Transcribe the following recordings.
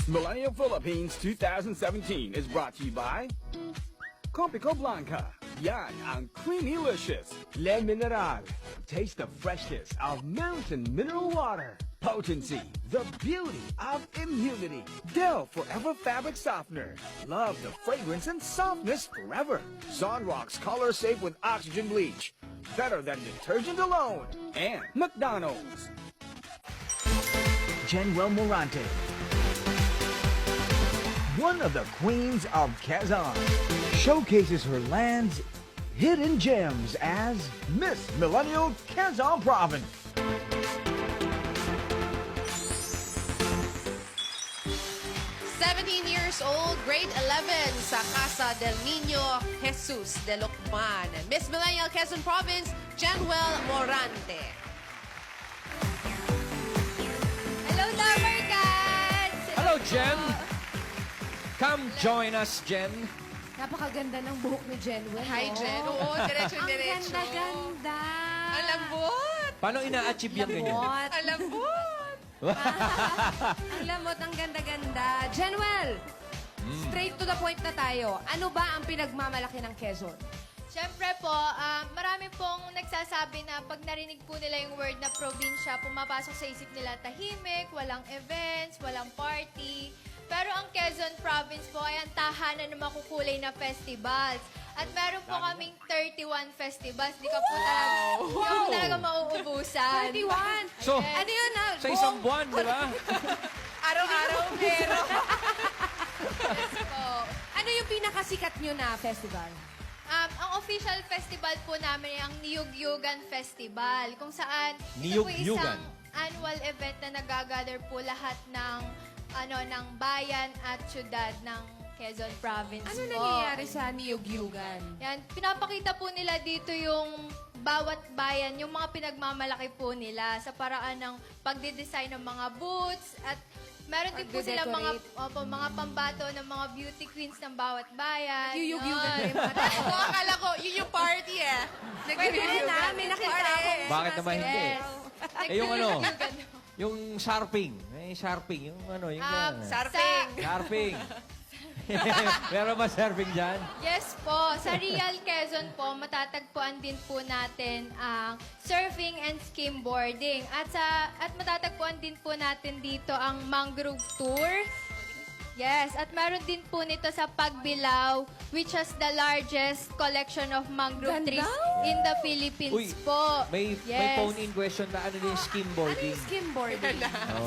Miss Millennial Philippines 2017 is brought to you by Compico Blanca. Yan ang creamy-licious. Le Mineral. Taste the freshness of mountain mineral water. Potency, the beauty of immunity. Dell Forever Fabric Softener. Love the fragrance and softness forever. Sunrock's Color Safe with Oxygen Bleach. Better than detergent alone. And McDonald's. Jenwell Morante. One of the queens of Quezon. Showcases her land's hidden gems as Miss Millennial Quezon Province. 17 years old, grade 11 sa Casa del Niño, Jesus de Lucman. Miss Millennial Quezon Province, Jenwell Morante. Hello, Lover Cats! Hello, Jen. Come join us, Jen. Napakaganda ng buhok ni Jenwell. Hi, no? Jen. Oo, Ang diretso-diretso. ganda-ganda. Ang lambot. Paano ina-achieve yan ganyan? Lamot. Ang lambot. Ang lamot, ang ganda-ganda. Jenwell, straight to the point na tayo. Ano ba ang pinagmamalaki ng Quezon? Siyempre po, marami pong nagsasabi na pag narinig po nila yung word na probinsya, pumapasok sa isip nila tahimik, walang events, walang party. Pero ang Quezon Province po ay ang tahanan ng makukulay na festivals. At meron po kaming 31 festivals. Di ka po talaga mauubusan. 31! So, Ano yun na? sa isang buwan, di ba? Araw-araw, pero... Po. Ano yung pinakasikat nyo na festival? Ang official festival po namin ay ang Niyug-Yugan Festival. Kung saan, ito po Niyug-Yugan. isang annual event na nagagather po lahat ng ng bayan at syudad ng Quezon Province Ano po. nangyayari sa Niyog-Yugan? Yan, pinapakita po nila dito yung bawat bayan, yung mga pinagmamalaki po nila sa paraan ng pagde-design ng mga booths at meron din po sila mga pambato ng mga beauty queens ng bawat bayan. Niyog-Yugan Yun. rin pala. Oo, akala ko, yun yung party eh. Pwede rin na, may nakita ako. Bakit naman hindi? Yes. Eh, yung ano? Niyug-Yugan. Yung sharping. May sharping. Yung ano, yung gano'n. Sarping. Sharping. Meron ba surfing dyan? Yes po. Sa Real Quezon po, matatagpuan din po natin ang surfing and skimboarding. At matatagpuan din po natin dito ang mangrove tour. Yes, at meron din po nito sa Pagbilao, which has the largest collection of mangrove Ganda! trees in the Philippines Uy, po. may Yes. phone-in question na ano yung Ano skimboarding. yung skimboarding?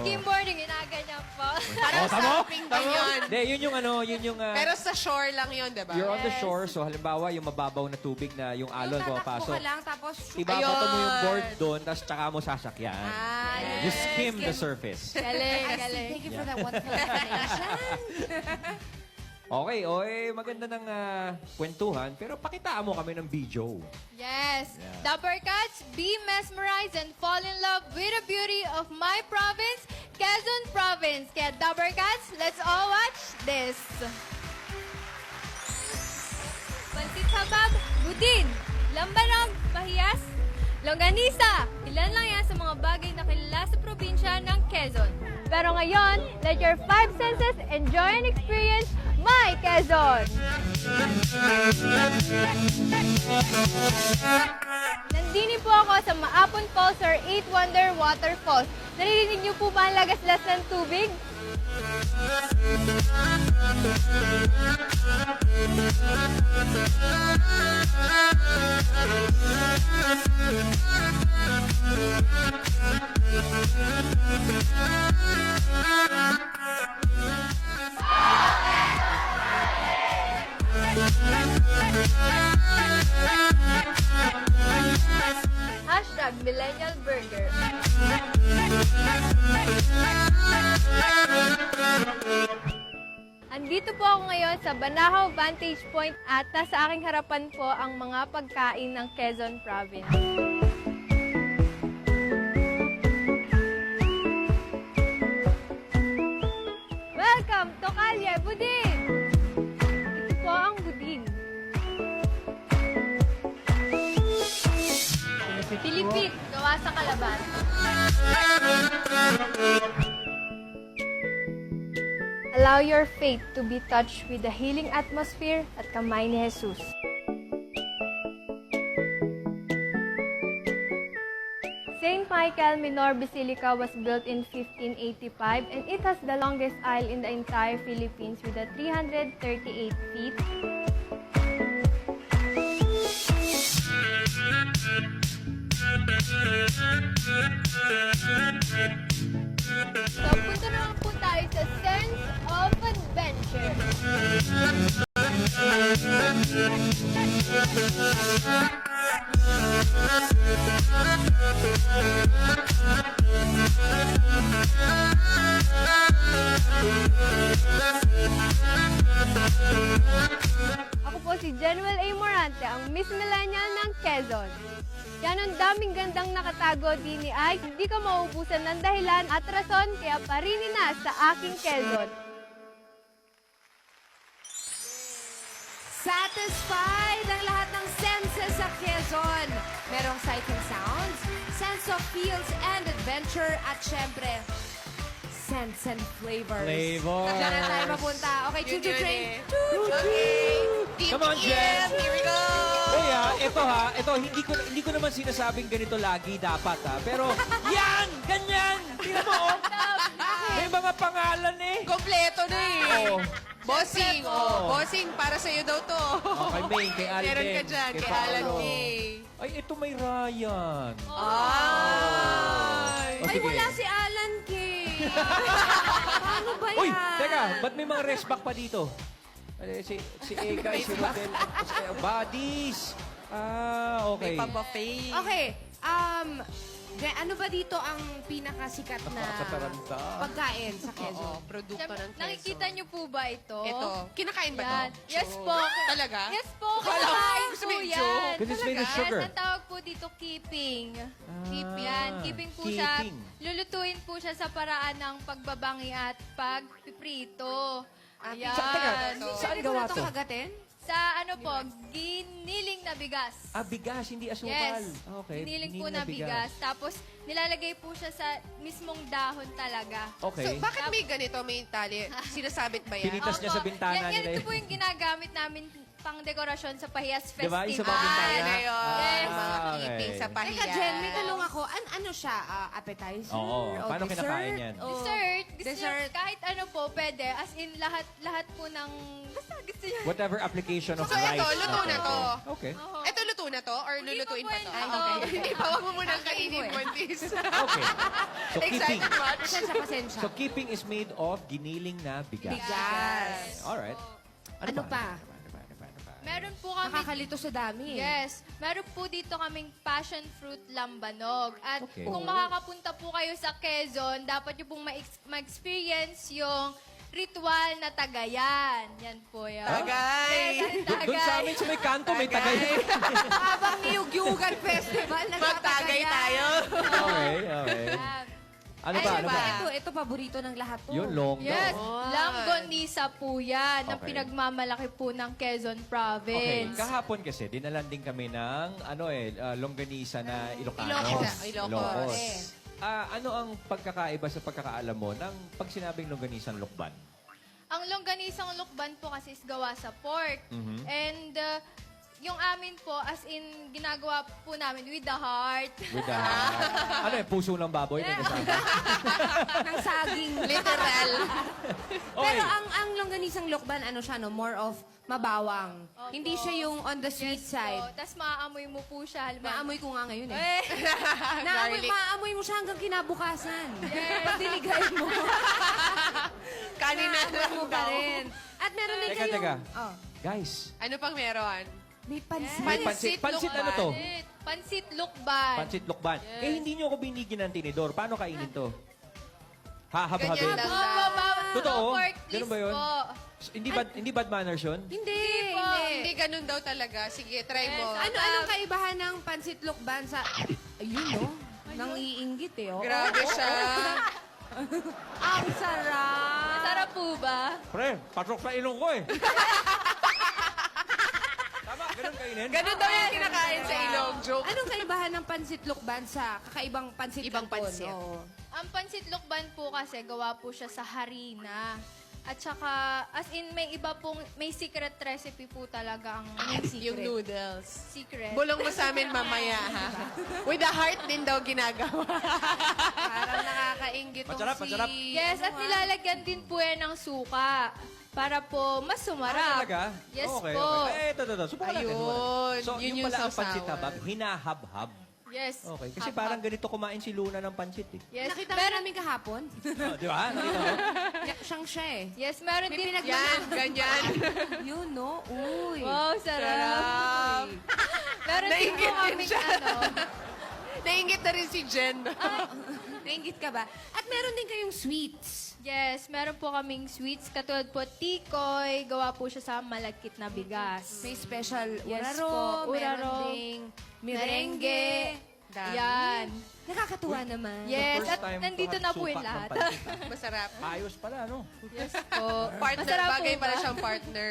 Skimboarding, inaganyan po. Parang tama? sarping din yun. Hindi, yun yung ano, yun yung... Pero sa shore lang yun, di ba? you're on the Yes. shore, so halimbawa yung mababaw na tubig na yung alon Tatakbo pumapasok. ka lang, tapos... Ibabato mo yung Ayun. board doon, tapos tsaka mo sasakyan. Ah, You yes. skim the surface. Galing, I see. galing. Thank you for that wonderful information. Okay, maganda ng kwentuhan, pero pakitaan mo kami ng video. Yes. Yeah. Dapper Cats, be mesmerized and fall in love with the beauty of my province, Quezon Province. Kaya Dapper Cats, let's all watch this. Pansit Habab, Budin, Lambanog, Pahiyas, Longganisa. Ilan lang yan sa mga bagay na kilala sa probinsya ng Quezon. Pero ngayon, let your five senses enjoy and experience my Quezon! Nandini po ako sa Maapon Falls or Eight Wonder Waterfalls. Naririnig niyo po ba ang lagaslas ng tubig? Hashtag Millennial Burger. Andito po ako ngayon sa Banahaw Vantage Point at nasa aking harapan po ang mga pagkain ng Quezon Province. Welcome to Kalye Budin! Ito po ang budin. Pilipit, gawa sa kalaban. Allow your faith to be touched with the healing atmosphere at kamay ni Jesus. St. Michael Minor Basilica was built in 1585 and it has the longest aisle in the entire Philippines with a 338 feet. So, punta naman po tayo sa Sense of Adventure. Ako po si Jenuel A. Morante, ang Miss Millennial ng Quezon. Yan ang daming gandang nakatago din ni ay hindi ka mauubusan ng dahilan at rason kaya parini na sa aking Quezon. Satisfied ang lahat ng senses sa Quezon. Merong sights and sounds, sense of feels and adventure, at syempre, scents and flavors. Flavors. Diyan na tayo mapunta. Okay, Yun choo-choo yun train. eh. Choo-choo. Okay. Team Come on, Jen. Here we go. Ito hindi ko naman sinasabing ganito lagi dapat Pero yan, ganyan. Tingnan mo May mga pangalan eh. Kompleto na eh. Oh. Bossing, Bossing, para sa'yo daw to. Kay May, kay Alden. Meron ka dyan, kay Alan Paolo. May. Ay, ito may Ryan. Ay! Oh, Ay, sige. wala si Alan K. Paano ba yan? Uy, teka, ba't may mga rest back pa dito? Si Eka, si Rodel, buddies. Okay. May pa-buffet. Okay, ano ba dito ang pinakasikat na Nakakataranta. pagkain sa Quezon? Oo, produkto ng Quezon. Nakikita niyo po ba ito? Ito, kinakain ba Yan. to? Yes po. Talaga? Yes po. Akala ko Kumakain gusto po mo yung yan. joke. Because it's made of Yes, sugar. ang tawag po dito keeping. Yan, keeping po siya. Keeping. Lulutuin po siya sa paraan ng pagbabangi at pagpiprito. Ayan. Teka, saan Pwede ko gawa na to? itong kagatin? Sa ano po, giniling na bigas. Bigas, hindi asukal. Yes. Okay. Giniling po na bigas. Tapos, nilalagay po siya sa mismong dahon talaga. Okay. So, bakit may ganito, may tali? Sinasabit ba yan? Pinitas niya sa Opo. bintana yan, nila. ito po yung ginagamit namin pang dekorasyon sa Pahiyas Diba? Festival. Isa bang bintana? Yan na yun. Yes. Mga Okay. keeping sa Teka, pahiya. Jen, may tanong ako. Ano siya? Appetizer? Oo. O Paano dessert? kinakain yan? O Dessert, gusto Dessert. nyo, kahit ano po, pwede. As in, lahat po ng, basta gusto nyo. Whatever application of So, rice. ito, luto na to. Okay. Ito, luto na to? Or lulutuin pa to? Ay, okay. Hindi pa, wag mo munang kainin, Buntis. Okay. So, keeping. Excited much. Pasensya. So, keeping is made of giniling na bigas. Bigas. Alright. Ano pa? Meron po kami, Nakakalito sa dami. yes, meron po dito kaming passion fruit lambanog. At Okay. kung makakapunta po kayo sa Quezon, dapat nyo pong ma-experience yung ritual na tagayan. Yan po yan. Tagay. Yes, Doon sa amin sa may kanto, may tagay. Habang Niyugyugan Festival, Magtagay nagtatagayan. tayo. Okay, okay. Yan. Ano ba, ano ba? Ito paborito ng lahat to. Yun, long Yes, Oh. Langgonisa po yan. Ang Okay. pinagmamalaki po ng Quezon Okay, Province. kahapon kasi, dinalan din kami ng, longganisa na Ilocano. Ilocos. Ano ang pagkakaiba sa pagkakaalam mo ng pag sinabing longganisang lukban? Ang longganisang lukban po kasi is gawa sa pork. Mhm. And yung amin po, as in, ginagawa po namin with the heart. With the, puso ng baboy na kasama? Ng saging. Literal. Pero ang longganisang lokban, siya, no? More of mabawang. Opo. Hindi siya yung on the sweet side. Tapos maaamoy mo po siya. Halimbawa, Maamoy ko nga ngayon eh. Eh, Garlic. Maamoy mo siya hanggang kinabukasan. Pag diligay mo. Kanina Maamoy lang mo pa daw. rin. At meron din Teka, kayong... teka. Oh, Guys, Ano pang meron? may pansit. may pansit. Pansit ano to? Pansit lukban. Pansit lukban. Eh, hindi nyo ako binigyan ng tinidor. Paano kainin to? Hahabhabin? Ganyan lang. Opo, bawat Totoo? pork, Ganun please ba yun? po. Hindi bad manners yun? Hindi, Hindi ganun daw talaga. Sige, try mo. Anong kaibahan ng pansit lukban sa... Ayun, no? Nang iinggit eh, oh. Grabe siya. Ang sarap! Masarap po ba? Pre, patok sa ilong ko eh. Tama, ganun kainin? Ganun daw yung kinakain sa ilong. Joke. Anong kaibahan ng pansit lukban sa kakaibang pansit Ibang canton? pansit. Oo. Ang pansit lukban po kasi gawa po siya sa harina. At saka, as in, may iba pong, may secret recipe po talaga ang Yung noodles. secret. Bulong mo sa amin mamaya, ha? With the heart din daw ginagawa. Parang nakakaingit tong Masarap, si... masarap. Yes, at nilalagyan din po yan ng suka. Para po mas sumarap. Talaga? Yes okay, po. Okay. Eh, ito. Subukan natin. Ayun, So, yun yung yung pala ang sausawan. pancit habab, hinahab-hab. Yes. Okay. Kasi Hab-hab. parang ganito kumain si Luna ng pancit eh. Yes. Nakita mo namin kahapon? Oh, di ba? Nakita mo? Siyang siya eh. Yes, meron May din. Yan, ganyan. Yun, no? Uy. Wow, sarap. Meron din po Nainggit din kaming siya. ano. Nainggit na rin si Jen. Nainggit ka ba? At meron din kayong sweets. Yes, meron po kaming sweets. Katulad po tikoy. Gawa po siya sa malagkit na bigas. May special Yes uraro, po, meron uraro, ding merengue. Dami. Yan. Nakakatuwa naman. Yes, First at time nandito to na have po yung suka ng lahat. pancit. Masarap. Ayos pala, no? Yes po. Partner, Masarap po bagay pala ba? siyang partner.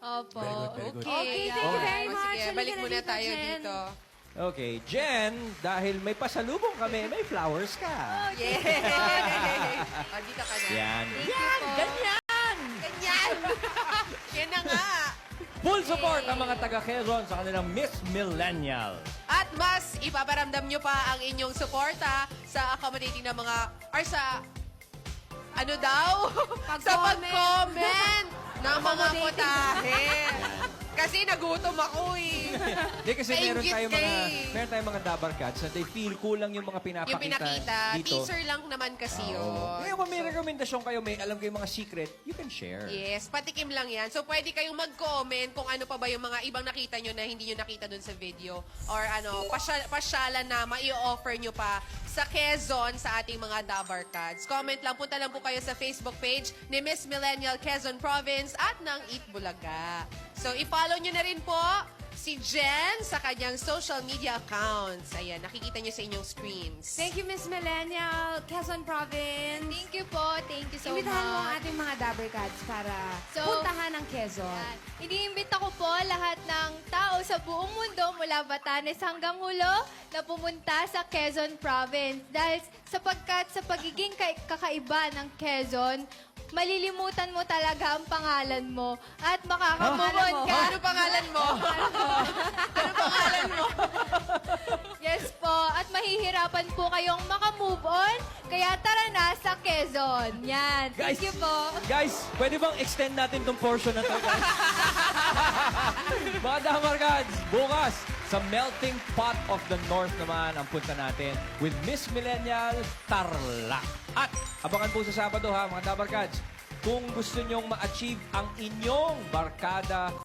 Opo. Very good, very good. Okay, thank you very O, much. Sige, Halika balik na muna dito, tayo Jen. dito. Okay, Jen, dahil may pasalubong kami, may flowers ka. Yeah! O, dito ka na. Yan. Thank you po. Ganyan! Yan na nga. Full support ang mga taga Quezon sa kanilang Miss Millennial. At mas ipaparamdam nyo pa ang inyong suporta sa accommodating ng mga, or sa, ano daw? sa pag-comment ng mga putahe. Kasi nagutom ako eh. Hindi kasi meron Nainggit tayong ka eh. meron tayong mga dabar cats na they feel kulang yung mga pinapakita Yung pinakita, dito. teaser lang naman kasi yun. Ngayon kung may rekomendasyon kayo, may alam kayong mga secret, you can share. Yes, patikim lang yan. So, pwede kayong mag-comment kung ano pa ba yung mga ibang nakita nyo na hindi nyo nakita dun sa video. Or ano, pasyalan na mai-offer nyo pa sa Quezon sa ating mga Dabar Cards. Comment lang, punta lang po kayo sa Facebook page ni Miss Millennial Quezon Province at ng Eat Bulaga. So, i-follow nyo na rin po si Jen sa kanyang social media accounts. Ayan, nakikita nyo sa inyong screens. Thank you, Miss Millennial, Quezon Province. Thank you po. Thank you so Imbitahan mo ang much. ating mga Dabber Cats para So- puntahan ang Quezon. Yan. Iniimbita ko po lahat ng tao sa buong mundo mula Batanes hanggang Hulo na pumunta sa Quezon Province. Dahil sapagkat sa pagiging kakaiba ng Quezon, malilimutan mo talaga ang pangalan mo at makakamumon ka. Ano pangalan mo? Ano pangalan mo? Yes po. At mahihirapan po kayong makamove on. Kaya tara na sa Quezon. Yan. Guys, Thank you po. Guys, pwede bang extend natin tong portion na to, guys? Mga Dabar Cats, bukas sa Melting Pot of the North naman ang punta natin with Miss Millennial Tarlac. At abangan po sa Sabado ha, mga Dabar Cats, kung gusto nyong ma-achieve ang inyong barkada